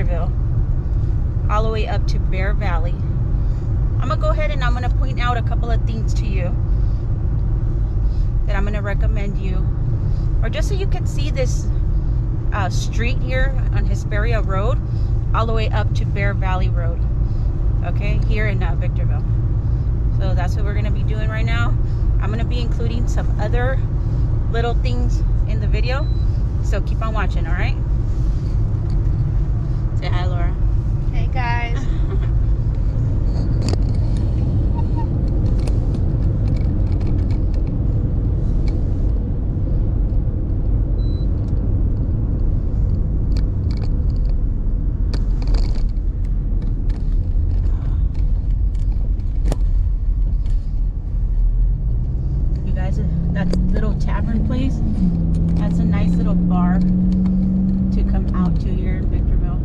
Victorville, all the way up to Bear Valley. I'm gonna go ahead and I'm gonna point out a couple of things to you that I'm gonna recommend you, or just so you can see this street here on Hesperia Road, all the way up to Bear Valley Road. Okay, here in Victorville. So that's what we're gonna be doing right now. I'm gonna be including some other little things in the video, so keep on watching. All right. Say hi, Laura. Hey guys. You guys, that little tavern place, that's a nice little bar to come out to here in Victorville.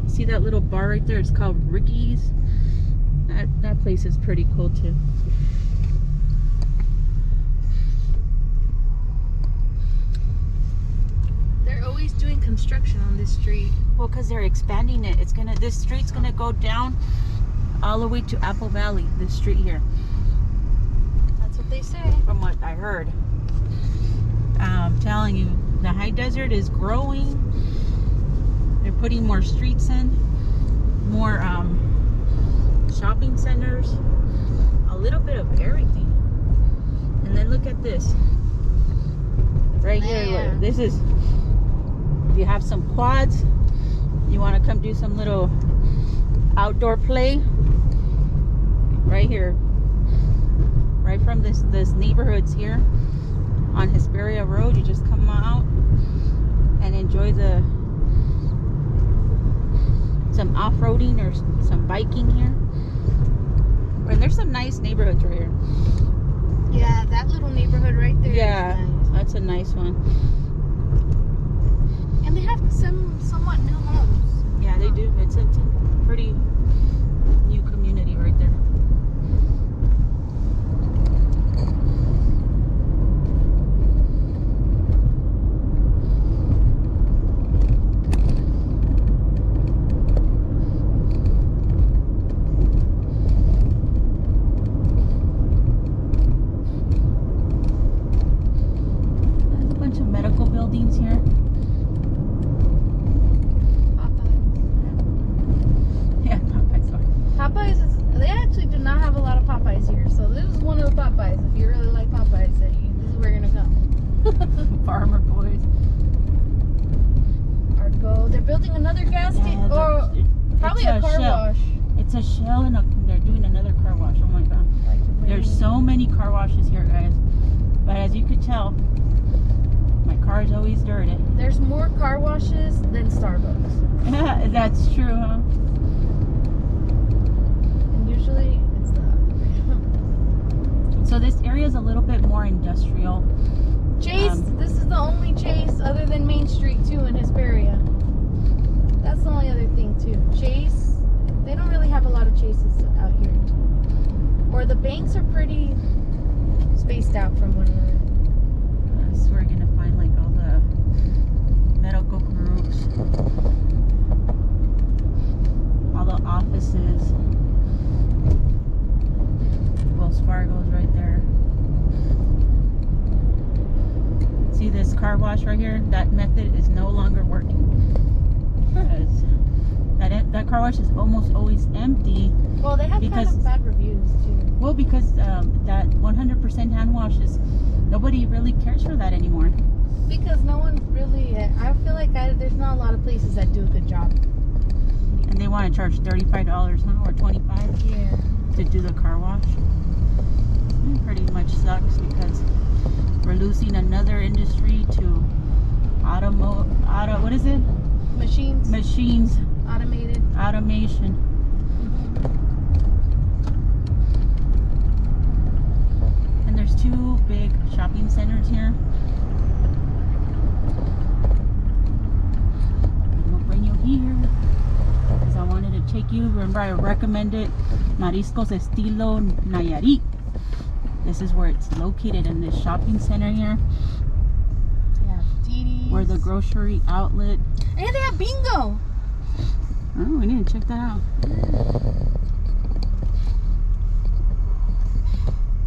See that little bar right there? It's called Ricky's. That place is pretty cool too. They're always doing construction on this street. Well, because they're expanding it. This street's gonna go down all the way to Apple Valley. This street here. That's what they say. From what I heard. I'm telling you, the high desert is growing. They're putting more streets in, more shopping centers, a little bit of everything. And then look at this. Right here, look, this is, if you have some quads, you want to come do some little outdoor play, right here. Right from this neighborhoods here on Hesperia Road, you just come out and enjoy some off-roading or some biking here. And there's some nice neighborhoods right here. Yeah, that little neighborhood right there. Yeah, is nice. That's a nice one. And they have some somewhat new homes. Yeah, they do. It's a pretty new community right there. Buildings here. Yeah, Popeyes they actually do not have a lot of Popeyes here, so this is one of the Popeyes. If you really like Popeyes, this is where you're gonna come. Farmer boys. Argo. They're building another gas station, or probably a car wash. It's a shell, and they're doing another car wash. Oh my god! There's so many car washes here, guys. But as you could tell, my car is always dirty. There's more car washes than Starbucks. That's true, huh? And usually it's not. So this area is a little bit more industrial. Chase, this is the only Chase other than Main Street too in Hesperia. That's the only other thing too. Chase, they don't really have a lot of Chases out here. Or the banks are pretty spaced out from one another. So we're gonna find like all the medical groups, all the offices. Wells Fargo's right there. See this car wash right here? That method is no longer working. Because that car wash is almost always empty. Well, they have kind of bad reviews too. Well, because that 100% hand wash is, nobody really cares for that anymore. Because no one really, I feel like there's not a lot of places that do a good job. And they want to charge $35, huh? Or $25? Yeah. To do the car wash. It pretty much sucks because we're losing another industry to what is it? Machines. Automation. And there's two big shopping centers here. We'll bring you here because I wanted to take you. Remember, I recommended Mariscos Estilo Nayarit. This is where it's located, in this shopping center here. Yeah, Didi's. Where the grocery outlet. And they have bingo. Oh, we need to check that out.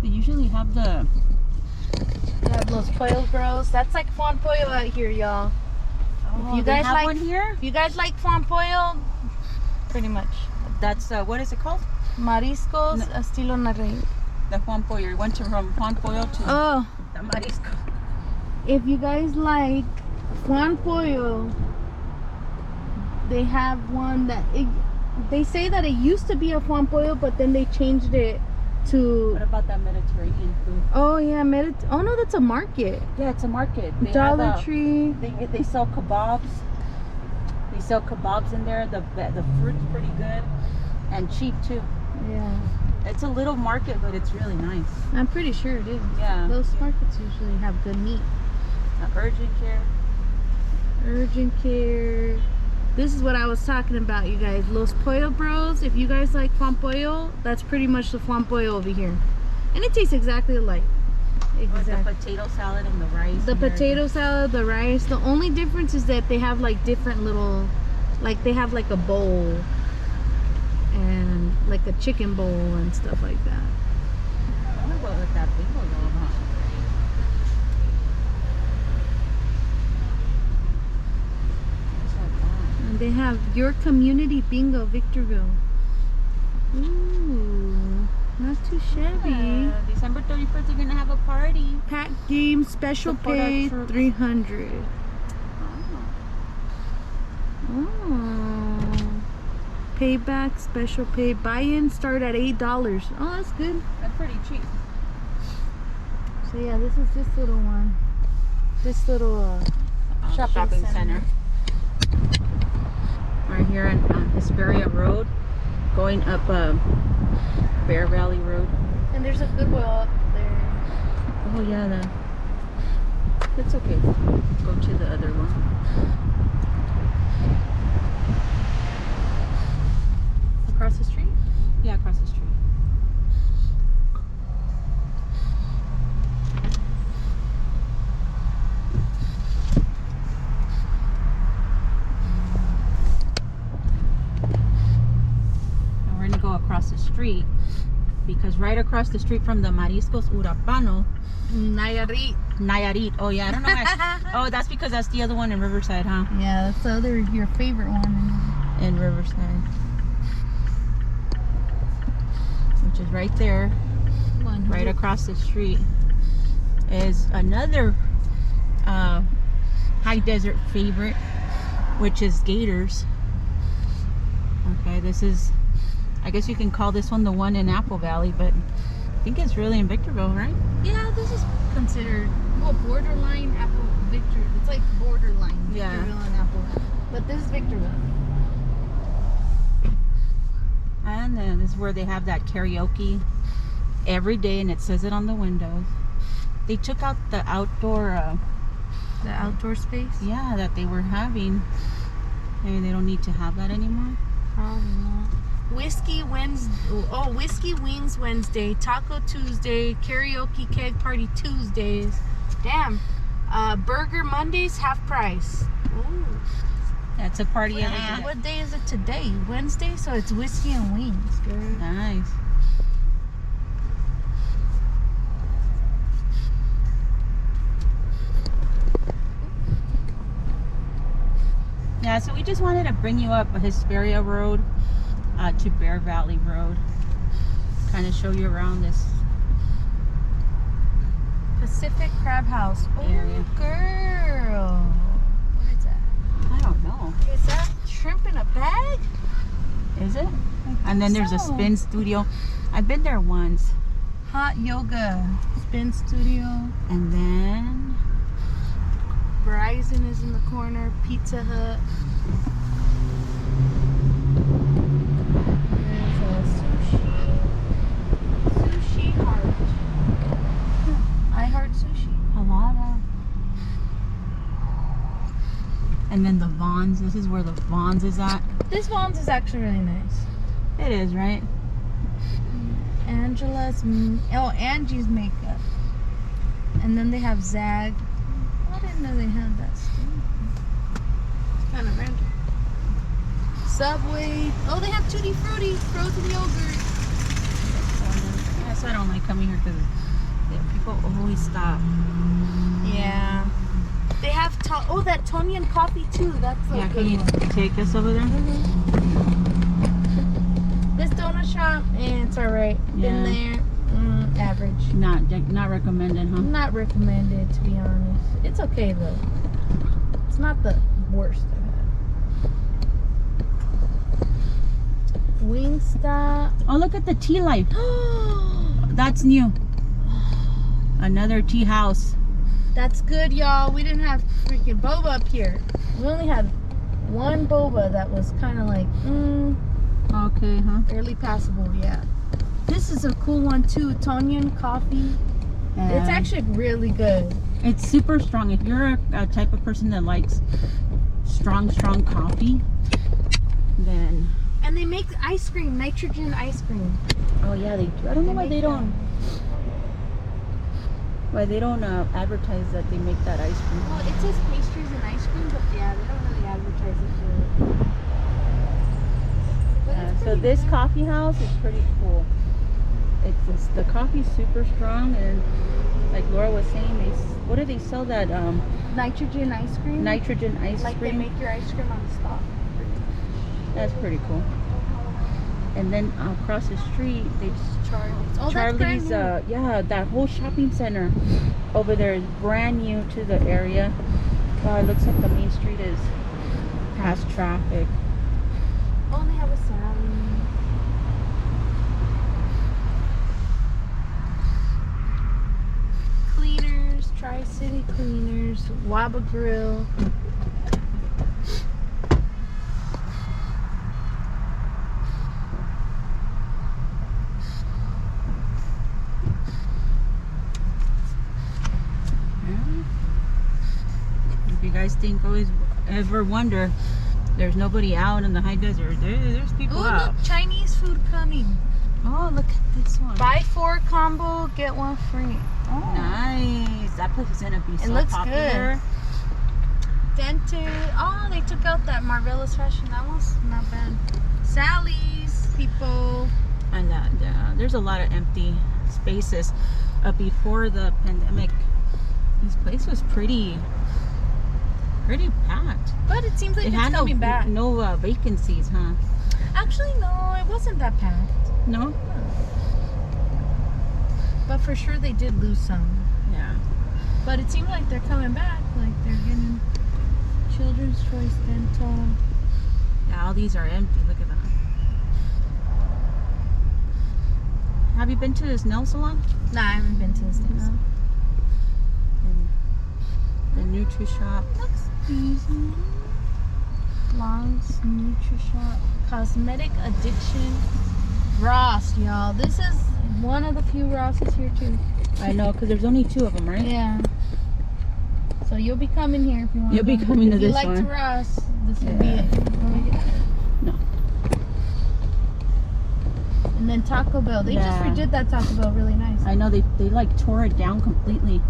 They usually have They have Los Pollos Bros. That's like Juan Pollo out here, y'all. Oh, if you guys like one here? If you guys like Juan Pollo, pretty much. That's what is it called? Mariscos Estilo Nayarit. The Juan Pollo. You went from Juan Pollo to the Marisco. If you guys like Juan Pollo, they have one that they say that it used to be a Juan Pollo, but then they changed it to. What about that Mediterranean food? Oh yeah, oh no, that's a market. Yeah, it's a market. They Dollar Tree. They sell kebabs. They sell kebabs in there. The fruit's pretty good and cheap too. Yeah. It's a little market, but it's really nice. I'm pretty sure it is. Yeah. Those markets usually have good meat. Urgent care. This is what I was talking about, you guys. Los Pollo Bros. If you guys like Juan Pollo, that's pretty much the Juan Pollo over here. And it tastes exactly alike. Exactly. The potato salad and the rice. The potato salad, the rice. The only difference is that they have like different little, like they have like a bowl. And like a chicken bowl and stuff like that. I wonder what that bingo is all about. And they have your community bingo, Victorville. Ooh, not too shabby. December 31st, they're gonna have a party. Pack game special pay $300. Oh. Payback special pay. Buy-in start at $8. Oh, that's good. That's pretty cheap. So yeah, this is this little one. This little shopping center. Right here on Hesperia Road, going up Bear Valley Road. And there's a Goodwill up there. Oh yeah, that's okay. Go to the other one. Across the street? Yeah, across the street. Now we're gonna go across the street because right across the street from the Mariscos Urapano, Nayarit. Oh yeah, I don't know why. Oh, that's because that's the other one in Riverside, huh? Yeah, that's the other, your favorite one. In Riverside. Which is right there, right across the street, is another high desert favorite, which is Gators. Okay, this is, I guess you can call this one the one in Apple Valley, but I think it's really in Victorville, right? Yeah, this is considered, well, borderline Apple Victor. It's like borderline Victorville and Apple, but this is Victorville. And then this is where they have that karaoke every day, and it says it on the windows. They took out the outdoor space? Yeah, that they were having. Maybe they don't need to have that anymore. Probably not. Whiskey Wings Wednesday, Taco Tuesday, Karaoke Keg Party Tuesdays. Damn. Burger Mondays, half price. Ooh. That's a party every day. What day is it today? Wednesday, so it's whiskey and wings, girl. Nice. Yeah, so we just wanted to bring you up a Hesperia Road to Bear Valley Road. Kind of show you around this Pacific Crab House. Oh, area. Girl. What is that? I don't know. Is that shrimp in a bag? Is it? And then there's a spin studio. I've been there once. Hot yoga. Spin studio. And then Verizon is in the corner. Pizza Hut. There's a sushi heart. I heart sushi. a lot of. And then the Vons. This is where the Vons is at. This Vons is actually really nice. It is, right? Angie's makeup. And then they have Zag. I didn't know they had that stuff. It's kind of random. Subway. Oh, they have Tutti Frutti, frozen yogurt. Yes, I don't like coming here because people always stop. Yeah. They have that Tonyan coffee too. That's a Yeah, good can you one. take us over there? This donut shop, it's alright. Been there, average. Not recommended, huh? Not recommended, to be honest. It's okay though. It's not the worst I've had. Wingstop. Oh, look at the Tea Life. That's new. Another tea house. That's good, y'all. We didn't have freaking boba up here. We only had one boba that was kind of like, Okay, huh? barely passable, yeah. This is a cool one too, Tonyan coffee. It's actually really good. It's super strong. If you're a type of person that likes strong coffee, then. And they make ice cream, nitrogen ice cream. Oh yeah, they do. I don't know why they don't. Why they don't advertise that they make that ice cream. Well, it says pastries and ice cream, but yeah, they don't really advertise it for it. But it's So pretty this good. coffee house is pretty cool. The coffee's super strong, and like Laura was saying, what do they sell that Nitrogen ice cream. nitrogen ice Like cream? they make your ice cream on the spot. That's pretty cool. And then across the street, Charlie's. Oh, Charlie's, that's brand new. yeah, that whole shopping center over there is brand new to the area. It looks like the main street is past traffic. Oh, and they have a salad. Cleaners, Tri-City Cleaners, Waba Grill. If you guys ever wonder, there's nobody out in the high desert. There's people Oh, out. look, Chinese food coming. Oh, look at this one. Buy 4 combo, get 1 free. Oh. Nice. That place is gonna be so looks popular. Dented. Oh, they took out that Marvelous Fashion. That one's not bad. Sally's, people. And there's a lot of empty spaces. Before the pandemic, this place was pretty packed. But it seems like It it's had coming back. no vacancies, huh? Actually, no, it wasn't that packed. No? But for sure they did lose some. Yeah. But it seems like they're coming back. Like they're getting Children's Choice Dental. Yeah, all these are empty. Look at that. Have you been to this nail salon? Nah, I haven't been to this thing. No. And the Nutri Shop. Looks easy. Long's Nutri Shop. Cosmetic Addiction. Ross, y'all. This is one of the few Rosses here too. I know, because there's only 2 of them, right? Yeah. So you'll be coming here if you want. You'll be coming to if you this like one. to Ross, this would be it. No. And then Taco Bell. They just Yeah. redid that Taco Bell really nice. I know they like tore it down completely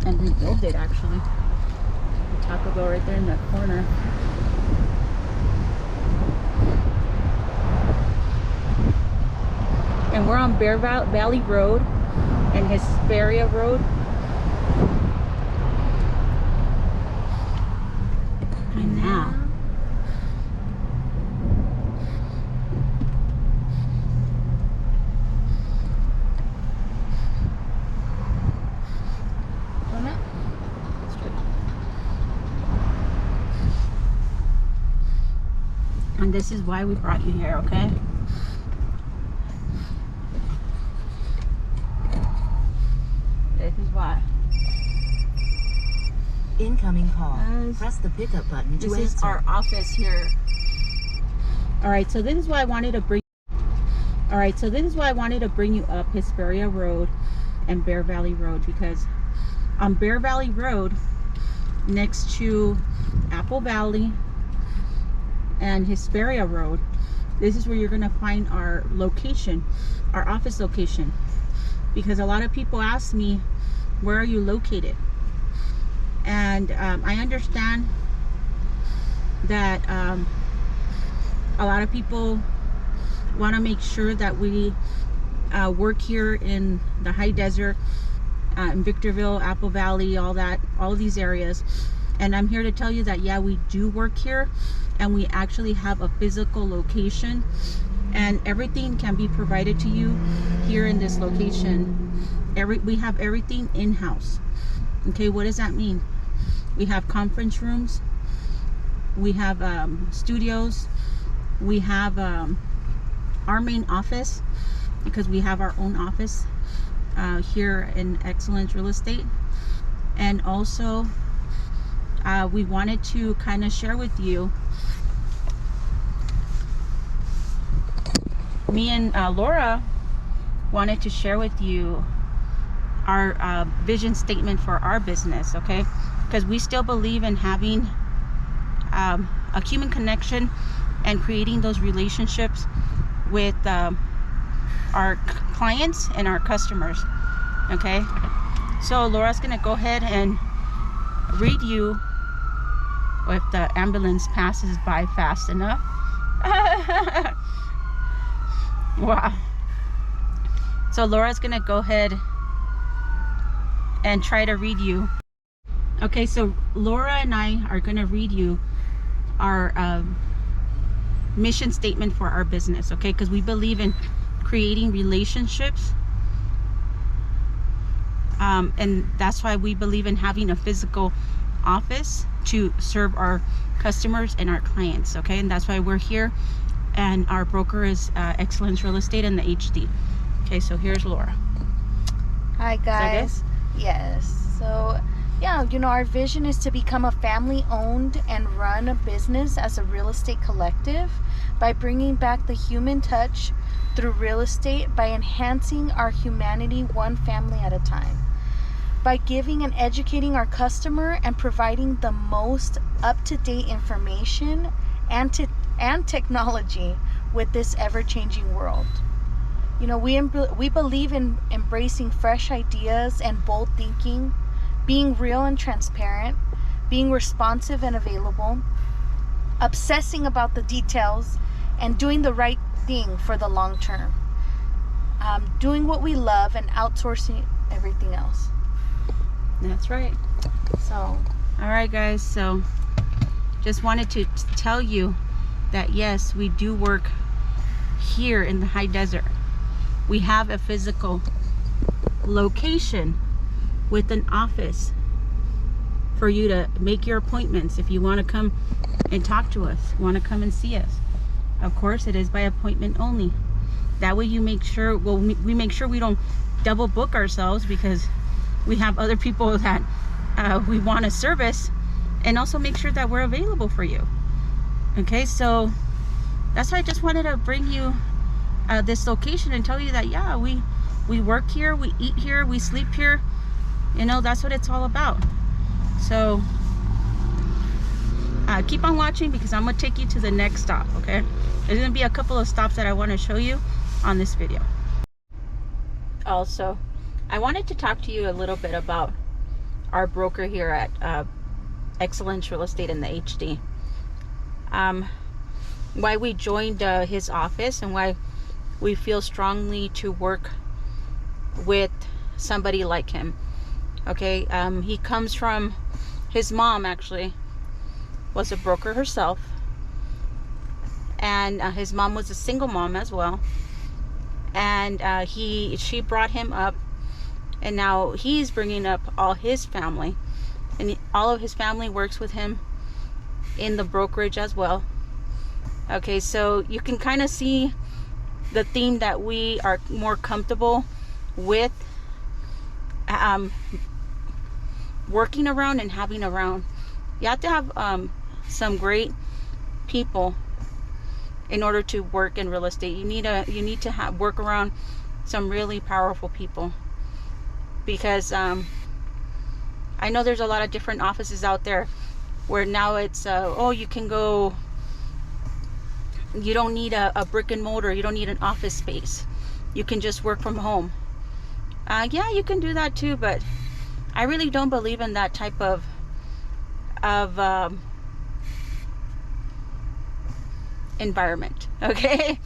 and rebuilt it actually. Taco Bell right there in that corner. And we're on Bear Valley Road and Hesperia Road. And now, and this is why we brought you here, okay? This is why. Incoming call. Press the pickup button to answer. This is our office here. All right, so this is why I wanted to bring. All right, so this is why I wanted to bring you up Hesperia Road and Bear Valley Road, because on Bear Valley Road, next to Apple Valley and Hesperia Road, this is where you're gonna find our location, our office location, because a lot of people ask me, where are you located? And I understand that a lot of people want to make sure that we work here in the high desert, in Victorville, Apple Valley, all of these areas. And I'm here to tell you that, yeah, we do work here, and we actually have a physical location, and everything can be provided to you here in this location. We have everything in-house. Okay, what does that mean? We have conference rooms, we have studios, we have our main office, because we have our own office here in Excellence Real Estate. And also we wanted to kind of share with you, me and Laura wanted to share with you our vision statement for our business, okay? Because we still believe in having a human connection and creating those relationships with our clients and our customers, okay? So Laura's gonna go ahead and read you, if the ambulance passes by fast enough. Wow. So Laura's gonna go ahead and try to read you. Okay, so Laura and I are gonna read you our mission statement for our business, okay? Because we believe in creating relationships, and that's why we believe in having a physical office to serve our customers and our clients, okay? And that's why we're here, and our broker is Excellence Real Estate and the HD. Okay, so here's Laura. Hi guys. Yes. So yeah, you know, our vision is to become a family-owned and run a business as a real estate collective by bringing back the human touch through real estate, by enhancing our humanity one family at a time, by giving and educating our customer and providing the most up-to-date information and technology with this ever-changing world. You know, we believe in embracing fresh ideas and bold thinking, being real and transparent, being responsive and available, obsessing about the details, and doing the right thing for the long term. Doing what we love and outsourcing everything else. That's right. So, all right guys, so just wanted to tell you that yes, we do work here in the high desert. We have a physical location with an office for you to make your appointments. If you want to come and talk to us, want to come and see us, of course it is by appointment only. That way you make sure, well, we make sure we don't double book ourselves, because we have other people that we want to service, and also make sure that we're available for you. Okay, so that's why I just wanted to bring you this location and tell you that, yeah, we work here, we eat here, we sleep here. You know, that's what it's all about. So keep on watching, because I'm gonna take you to the next stop, okay? There's gonna be a couple of stops that I want to show you on this video. Also, I wanted to talk to you a little bit about our broker here at Excellence Real Estate in the HD. Why we joined his office and why we feel strongly to work with somebody like him. Okay, he comes from, his mom actually was a broker herself, and his mom was a single mom as well, and she brought him up, and now he's bringing up all his family, and all of his family works with him in the brokerage as well. Okay, so you can kind of see the theme that we are more comfortable with working around and having around. You have to have some great people in order to work in real estate. You need to work around some really powerful people, because I know there's a lot of different offices out there where now it's oh, you can go, you don't need a brick and mortar, you don't need an office space, you can just work from home. Yeah, you can do that too, but I really don't believe in that type of environment. Okay,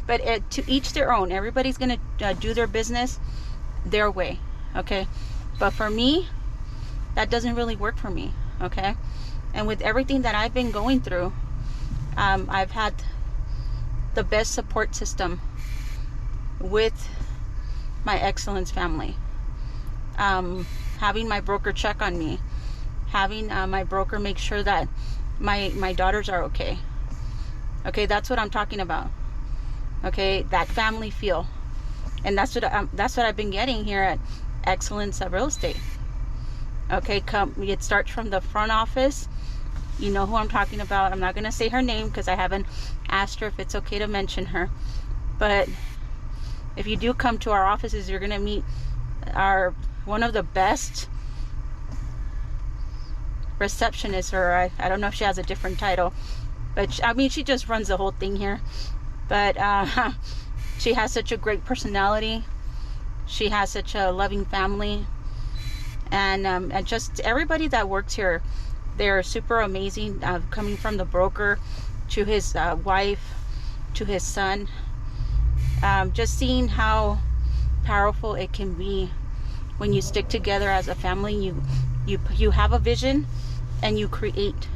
but to each their own. Everybody's gonna do their business their way. Okay, but for me, that doesn't really work for me. Okay, and with everything that I've been going through, I've had the best support system with my Excellence family. Having my broker check on me, having my broker make sure that my daughters are okay. Okay, that's what I'm talking about. Okay, that family feel, and that's what I've been getting here at Excellence Real Estate. Okay, it starts from the front office. You know who I'm talking about. I'm not gonna say her name because I haven't asked her if it's okay to mention her, but if you do come to our offices, you're gonna meet one of the best receptionists, or I don't know if she has a different title, but I mean, she just runs the whole thing here. But she has such a great personality. She has such a loving family, and just everybody that works here, they're super amazing. Coming from the broker to his wife to his son, just seeing how powerful it can be when you stick together as a family. You have a vision and you create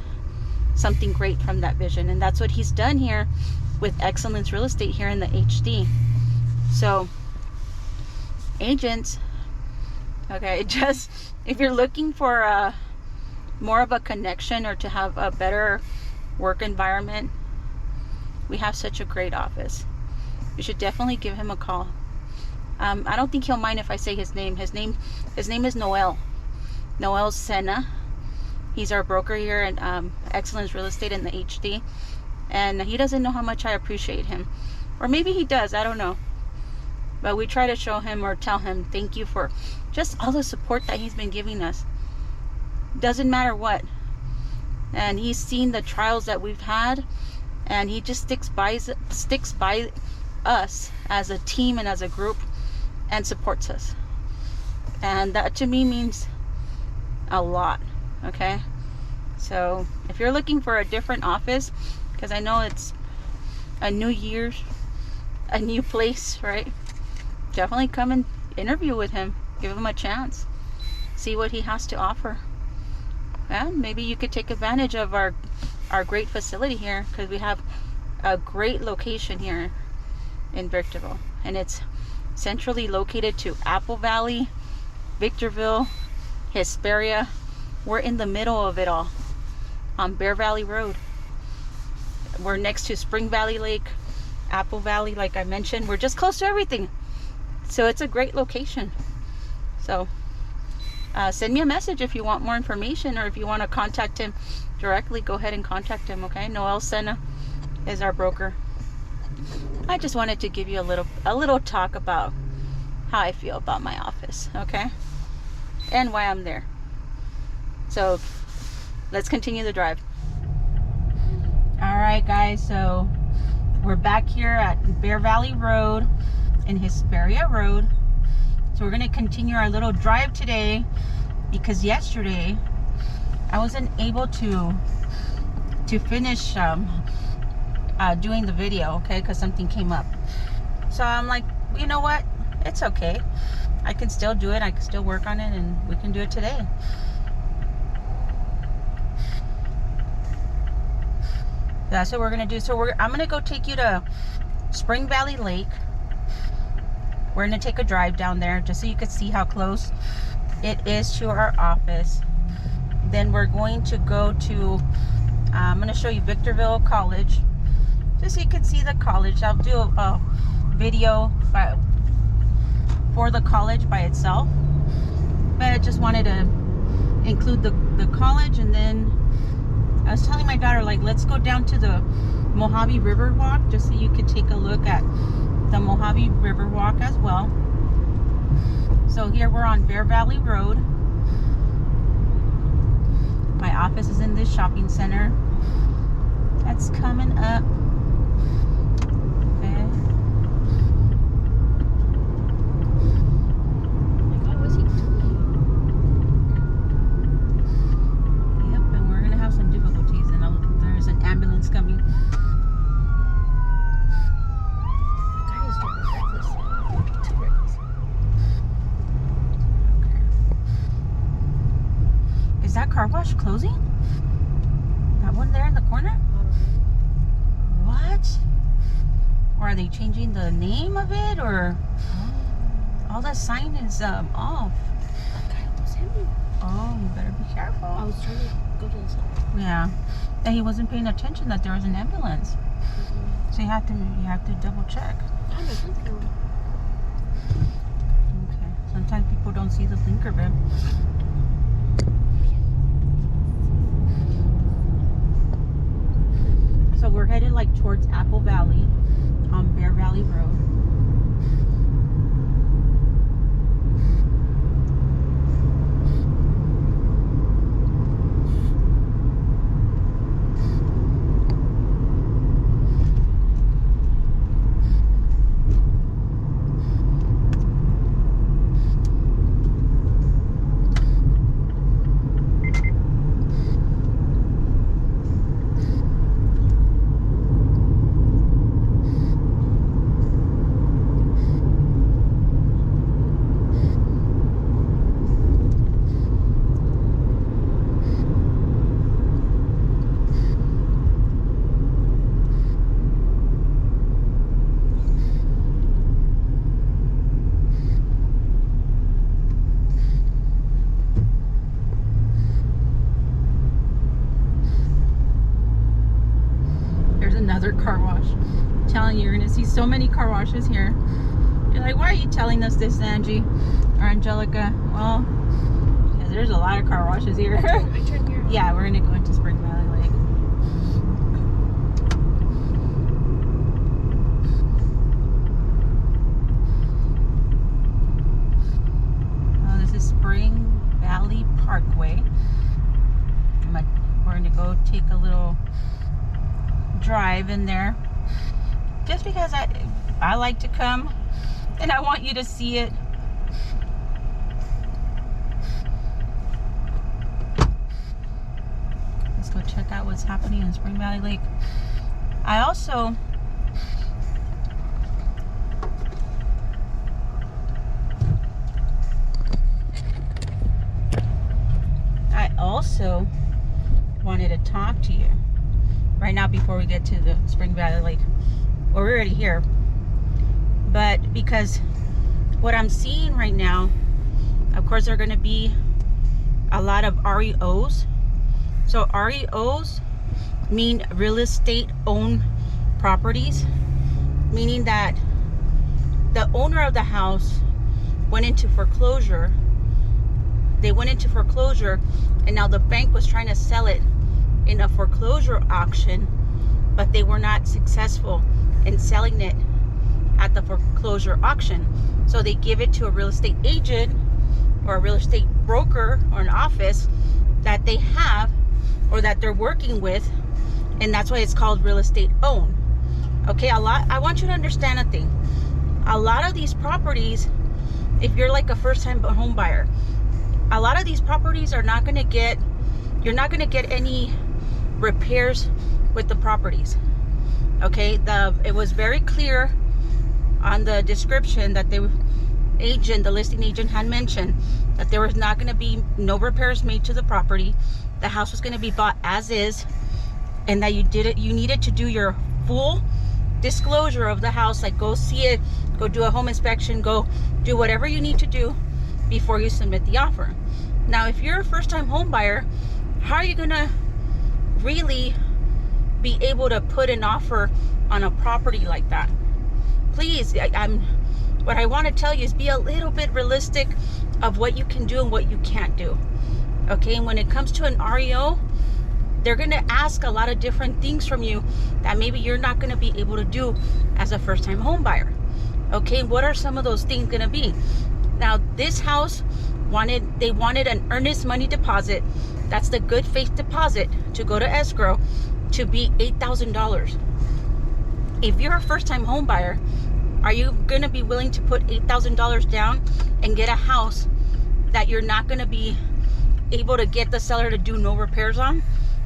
something great from that vision, and that's what he's done here with Excellence Real Estate here in the HD. So agents, okay, just if you're looking for more of a connection or to have a better work environment, we have such a great office. You should definitely give him a call. I don't think he'll mind if I say his name. His name is Noel Senna. He's our broker here at Excellence Real Estate in the HD, and he doesn't know how much I appreciate him, or maybe he does, I don't know, but we try to show him or tell him thank you for just all the support that he's been giving us. Doesn't matter what, and he's seen the trials that we've had, and he just sticks by us as a team and as a group and supports us, and that to me means a lot. Okay, so if you're looking for a different office, because I know it's a new year, a new place, right? Definitely come and interview with him, give him a chance, see what he has to offer, and maybe you could take advantage of our great facility here, because we have a great location here in Victorville, and it's centrally located to Apple Valley, Victorville, Hesperia. We're in the middle of it all on Bear Valley Road. We're next to Spring Valley Lake, Apple Valley, like I mentioned. We're just close to everything, so it's a great location. So send me a message if you want more information, or if you want to contact him directly, go ahead and contact him. Okay, Noel Senna is our broker. I just wanted to give you a little talk about how I feel about my office, okay, and why I'm there. So let's continue the drive. All right, guys, so we're back here at Bear Valley Road and Hesperia Road. So we're going to continue our little drive today, because yesterday I wasn't able to finish doing the video, okay, because something came up. So I'm like, you know what? It's okay. I can still do it. I can still work on it, and we can do it today. That's what we're gonna do. So I'm gonna go take you to Spring Valley Lake. We're gonna take a drive down there just so you can see how close it is to our office. Then we're going to go to, I'm gonna show you Victorville College, just so you can see the college. I'll do a video for the college by itself, but I just wanted to include the college. And then I was telling my daughter, like, let's go down to the Mojave River Walk just so you could take a look at the Mojave River Walk as well. So here we're on Bear Valley Road. My office is in this shopping center. That's coming up. Okay. Oh my God, what's he doing? Yep, and we're gonna have some difficulties, and there's an ambulance coming. Is that car wash closing? That one there in the corner? What? Or are they changing the name of it, or all the sign is off? That guy almost hit me. Oh, you better be careful. I was trying to go to the side. Yeah, and he wasn't paying attention that there was an ambulance. So you have to double check. Okay. Sometimes people don't see the blinker, babe. So we're headed like towards Apple Valley on Bear Valley Road. Another car wash. I'm telling you, you're gonna see so many car washes here. You're like, why are you telling us this, Angie or Angelica? Well, because there's a lot of car washes here. I turn here. Yeah, we're gonna go into Spring Valley Lake. Oh, this is Spring Valley Parkway. We're gonna go take a little drive in there, just because I like to come and I want you to see it. Let's go check out what's happening in Spring Valley Lake. I also wanted to talk to you right now before we get to the Spring Valley Lake. Well, we're already here, but because what I'm seeing right now, of course, there are going to be a lot of REOs. So REOs mean real estate owned properties, meaning that the owner of the house went into foreclosure. They went into foreclosure, and now the bank was trying to sell it in a foreclosure auction, but they were not successful in selling it at the foreclosure auction. So they give it to a real estate agent or a real estate broker or an office that they have or that they're working with, and that's why it's called real estate owned. Okay, I want you to understand a thing. A lot of these properties, if you're like a first-time home buyer, a lot of these properties are not going to get you're not going to get any repairs with the properties. Okay, it was very clear on the description that the listing agent had mentioned that there was not going to be no repairs made to the property. The house was going to be bought as is, and that you needed to do your full disclosure of the house, like go see it, go do a home inspection, go do whatever you need to do before you submit the offer. Now, if you're a first-time home buyer, how are you gonna really be able to put an offer on a property like that? Please, what I want to tell you is be a little bit realistic of what you can do and what you can't do. Okay, and when it comes to an REO, they're going to ask a lot of different things from you that maybe you're not going to be able to do as a first-time home buyer. Okay, what are some of those things going to be? Now, this house wanted an earnest money deposit. That's the good faith deposit to go to escrow to be $8,000. If you're a first-time home buyer, are you going to be willing to put $8,000 down and get a house that you're not going to be able to get the seller to do no repairs on?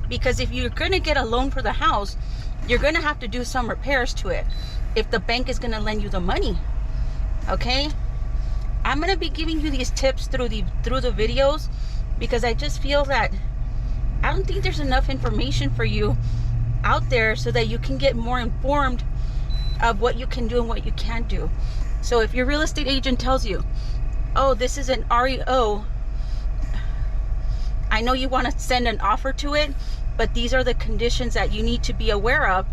Because if you're going to get a loan for the house, you're going to have to do some repairs to it if the bank is going to lend you the money. Okay, I'm going to be giving you these tips through the videos because I just feel that I don't think there's enough information for you out there so that you can get more informed of what you can do and what you can't do. So if your real estate agent tells you, oh, this is an REO, I know you want to send an offer to it, but these are the conditions that you need to be aware of.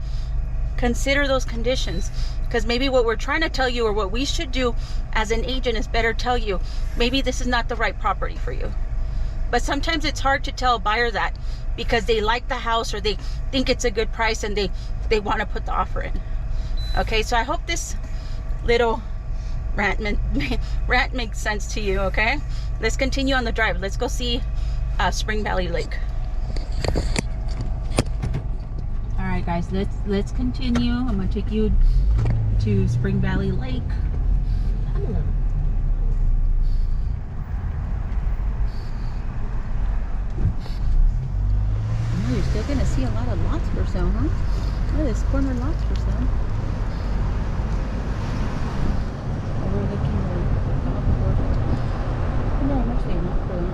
Consider those conditions, because maybe what we're trying to tell you, or what we should do as an agent, is better tell you maybe this is not the right property for you. But sometimes it's hard to tell a buyer that because they like the house or they think it's a good price and they want to put the offer in. Okay, so I hope this little rant makes sense to you. Okay, let's continue on the drive. Let's go see Spring Valley Lake. All right, guys, let's continue. I'm gonna take you to Spring Valley Lake. Oh, you're still gonna see a lot of lots for sale, huh? Oh, there's corner lots for sale. Overlooking the golf course. I wonder how much they want for them.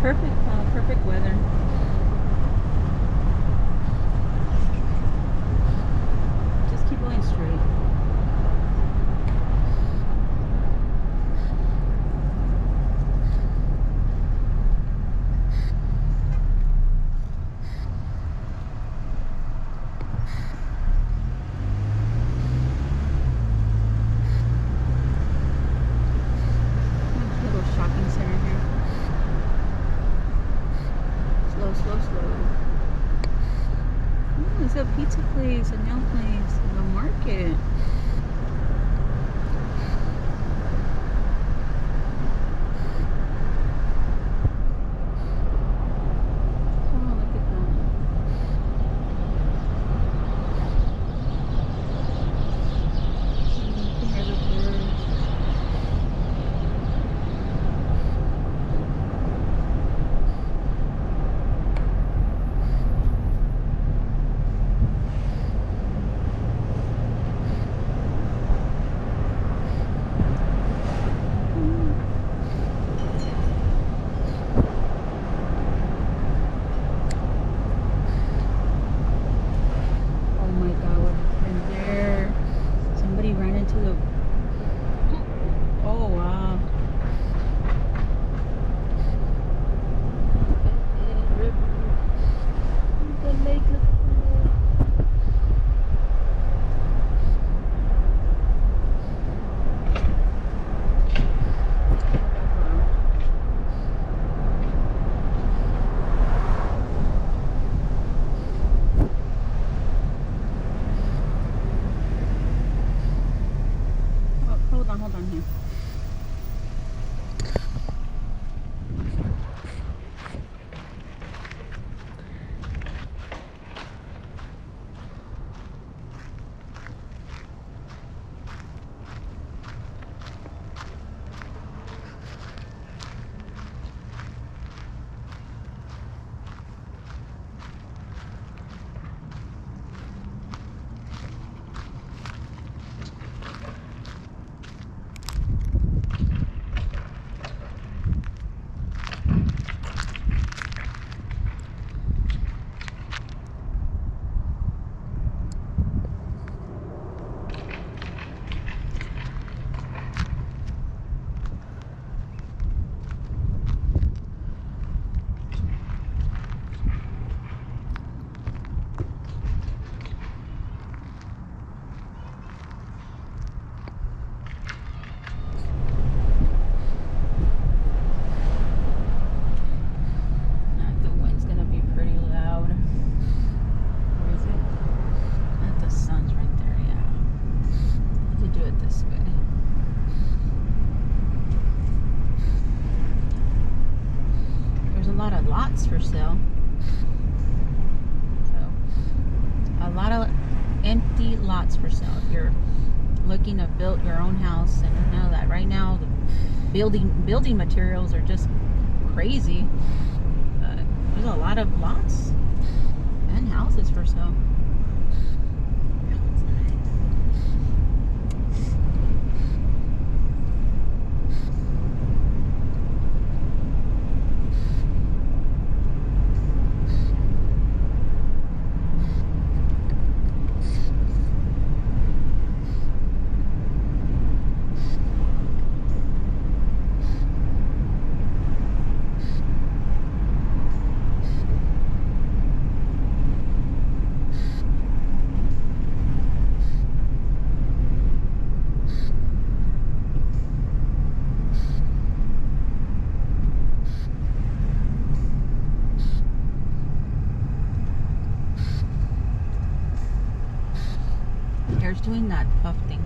Perfect, perfect weather. lots for sale. So a lot of empty lots for sale if you're looking to build your own house. And I know that right now the building materials are just crazy. There's a lot of lots and houses for sale. Hair's doing that puff thing.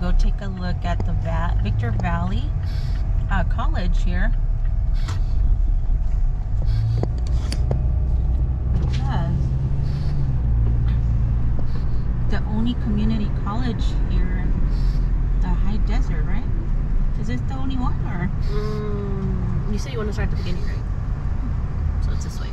Go take a look at the Victor Valley College here. Because the only community college here in the high desert, right? Is this the only one, or? You say you want to start at the beginning, right? So it's this way.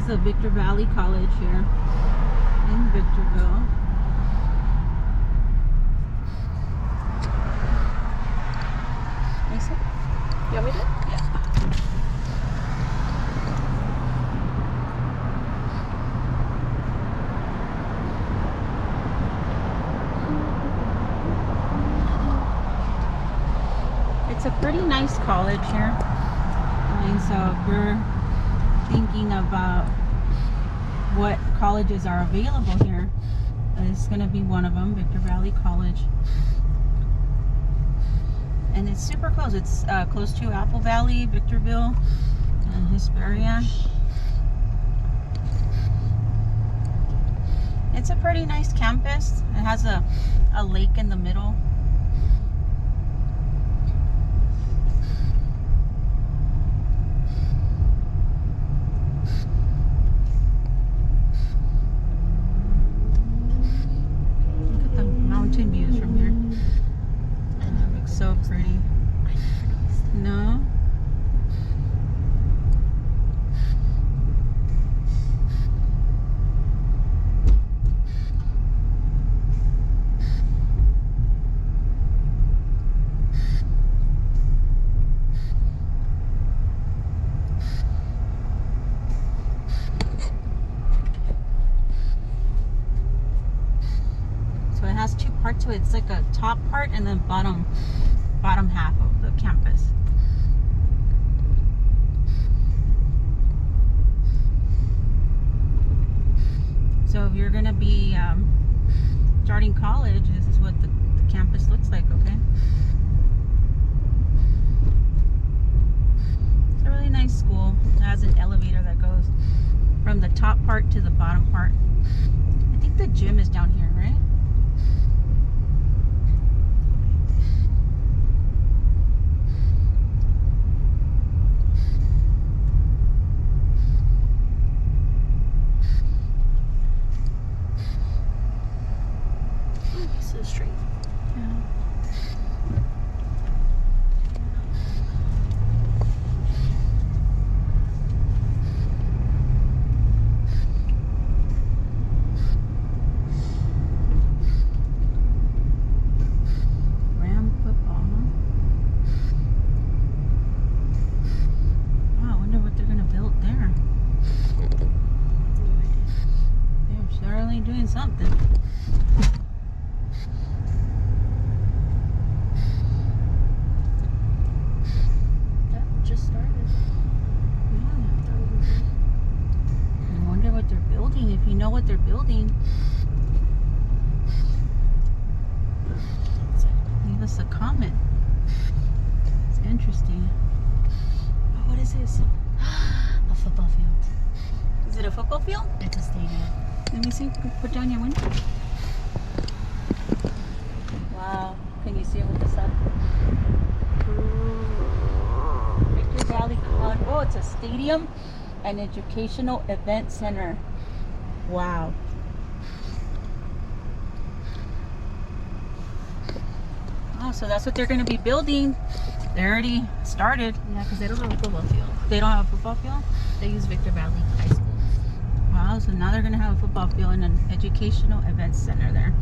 the Victor Valley College here in Victorville. Nice. You want me to? Yeah. It's a pretty nice college here. And so if you're thinking about what colleges are available here, it's going to be one of them, Victor Valley College. And it's super close. It's close to Apple Valley, Victorville, and Hesperia. It's a pretty nice campus. It has a lake in the middle. Look at the mountain views from here. It looks so pretty. No? So it has two parts to it. It's like a top part and then bottom half of the campus. So if you're gonna be starting college, this is what the campus looks like, okay? It's a really nice school. It has an elevator that goes from the top part to the bottom part. I think the gym is down here, right? This is straight. Yeah. Ram football, huh? Wow, I wonder what they're gonna build there. They're certainly doing something. That just started. Yeah. I wonder what they're building. If you know what they're building, leave us a comment. It's interesting. Oh, what is this? A football field. Is it a football field? It's a stadium. Let me see. Put down your window. Wow. Can you see it with the sun? Victor Valley College. Oh, it's a stadium and educational event center. Wow. Oh, so that's what they're going to be building. They already started. Yeah, because they don't have a football field. They don't have a football field? They use Victor Valley High School. Wow, so now they're going to have a football field and an educational event center there.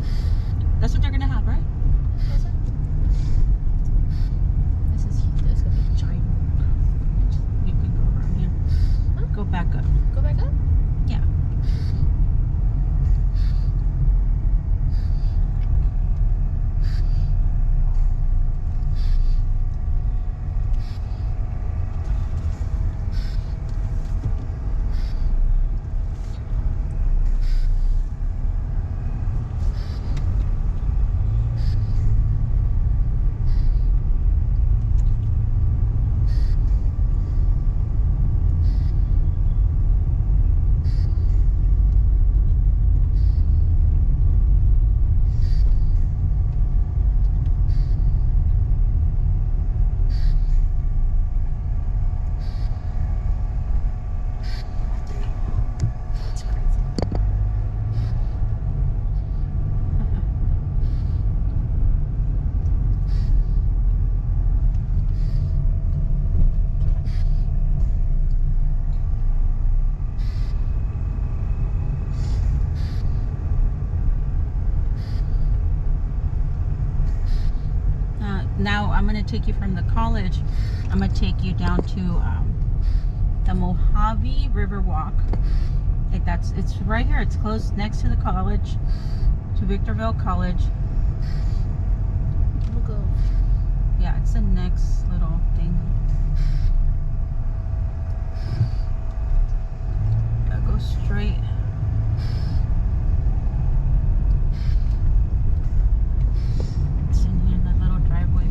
That's what they're going to have, right? Is it? This is huge. This could be giant. You can go around here. Huh? Go back up. Go back up? Yeah. I'm gonna take you from the college. I'm gonna take you down to the Mojave River Walk. It's right here. It's close next to the college, to Victorville College. We'll go. Yeah, it's the next little thing. I'll go straight. It's in here in the little driveway.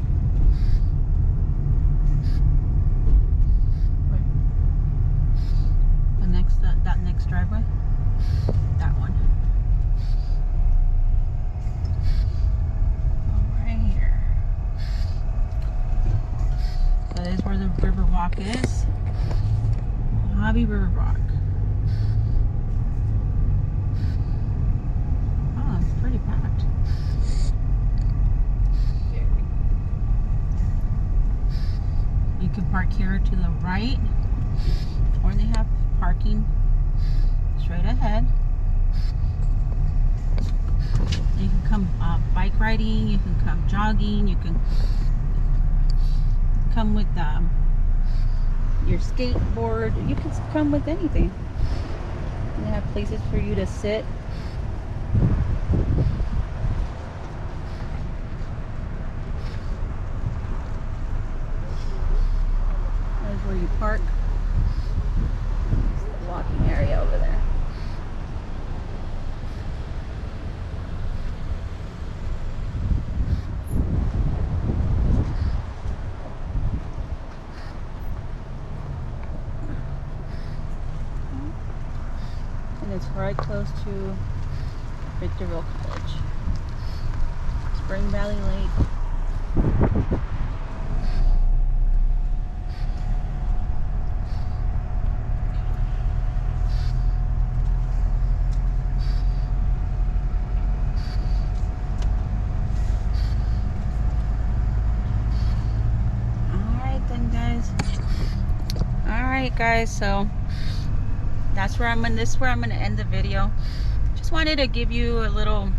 The next that next driveway. That one. Right here. So this is where the river walk is. Mojave River Walk. Oh, it's pretty packed. You can park here to the right, or they have parking straight ahead. You can come bike riding, you can come jogging, you can come with your skateboard, you can come with anything. They have places for you to sit. There's where you park. It's the walking area over there. And it's right close to Victorville College. Spring Valley Lake. Alright guys, so this is where I'm gonna end the video. Just wanted to give you a little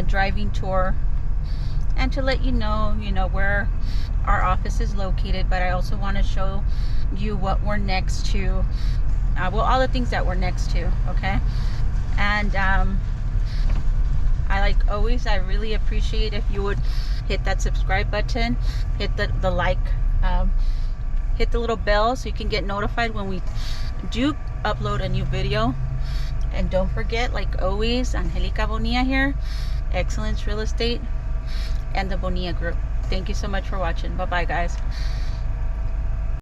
driving tour and to let you know where our office is located, but I also want to show you what we're next to, well, all the things that we're next to, okay? And I really appreciate if you would hit that subscribe button, hit the like, hit the little bell so you can get notified when we do upload a new video. And don't forget, like always, Angélica Bonilla here, Excellence Real Estate, and the Bonilla Group. Thank you so much for watching. Bye bye guys.